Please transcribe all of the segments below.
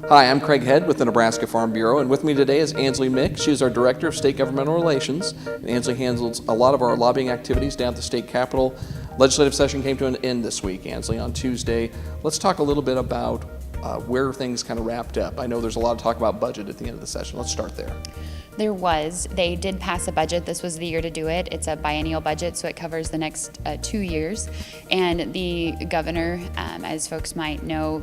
Hi, I'm Craig Head with the Nebraska Farm Bureau, and with me today is Ansley Mick. She's our Director of State Governmental Relations, and Ansley handles a lot of our lobbying activities down at the state capitol. Legislative session came to an end this week, Ansley, on Tuesday. Let's talk a little bit about where things kind of wrapped up. I know there's a lot of talk about budget at the end of the session. Let's start there. There was. They did pass a budget. This was the year to do it. It's a biennial budget, so it covers the next 2 years. And the governor, as folks might know,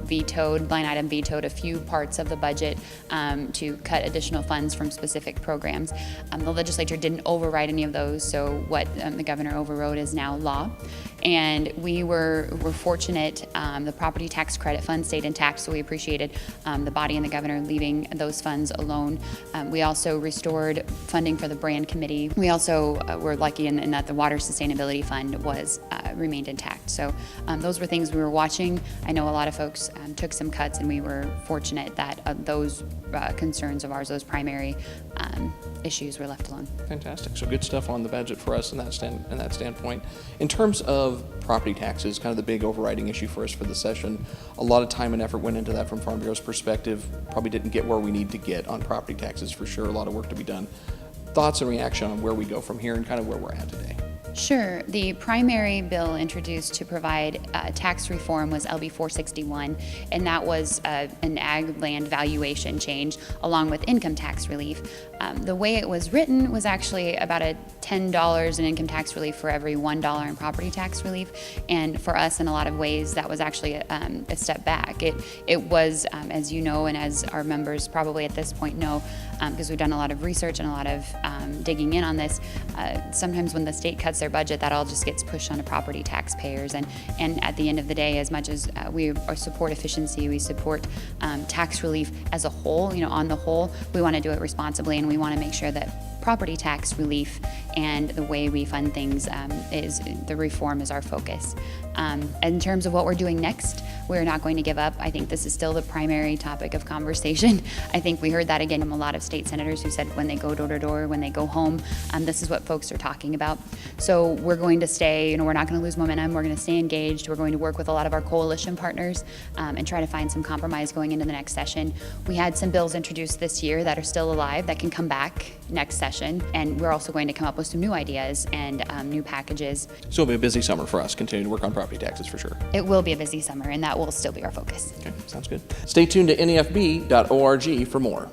line item vetoed a few parts of the budget to cut additional funds from specific programs. The legislature didn't override any of those, so what the governor overrode is now law. And we were fortunate. The property tax credit fund stayed intact, so we appreciated the body and the governor leaving those funds alone. We also restored funding for the brand committee. We also were lucky in that the water sustainability fund was remained intact. So those were things we were watching. I know a lot of folks took some cuts, and we were fortunate that those concerns of ours, those primary issues, were left alone. Fantastic. So good stuff on the budget for us in that standpoint. In terms of property taxes, kind of the big overriding issue for us for the session, a lot of time and effort went into that from Farm Bureau's perspective. Probably didn't get where we need to get on property taxes for sure. A lot of work to be done. Thoughts and reaction on where we go from here and kind of where we're at today? Sure. The primary bill introduced to provide tax reform was LB 461, and that was an ag land valuation change along with income tax relief. The way it was written was actually about a $10 in income tax relief for every $1 in property tax relief, and for us, in a lot of ways, that was actually a step back. It was, as you know, and as our members probably at this point know, because we've done a lot of research and a lot of digging in on this, sometimes when the state cuts their budget, that all just gets pushed onto property taxpayers. And at the end of the day, as much as we support efficiency, we support tax relief as a whole, on the whole, we want to do it responsibly, and we want to make sure that property tax relief and the way we fund things is the reform is our focus. In terms of what we're doing next, we're not going to give up. I think this is still the primary topic of conversation. I think we heard that again from a lot of state senators who said when they go door to door, when they go home, this is what folks are talking about. So we're going to stay, we're not going to lose momentum. We're going to stay engaged. We're going to work with a lot of our coalition partners and try to find some compromise going into the next session. We had some bills introduced this year that are still alive that can come back next session, and we're also going to come up with some new ideas and new packages. So it'll be a busy summer for us, continuing to work on property taxes for sure. It will be a busy summer, and that will still be our focus. Okay, sounds good. Stay tuned to nefb.org for more.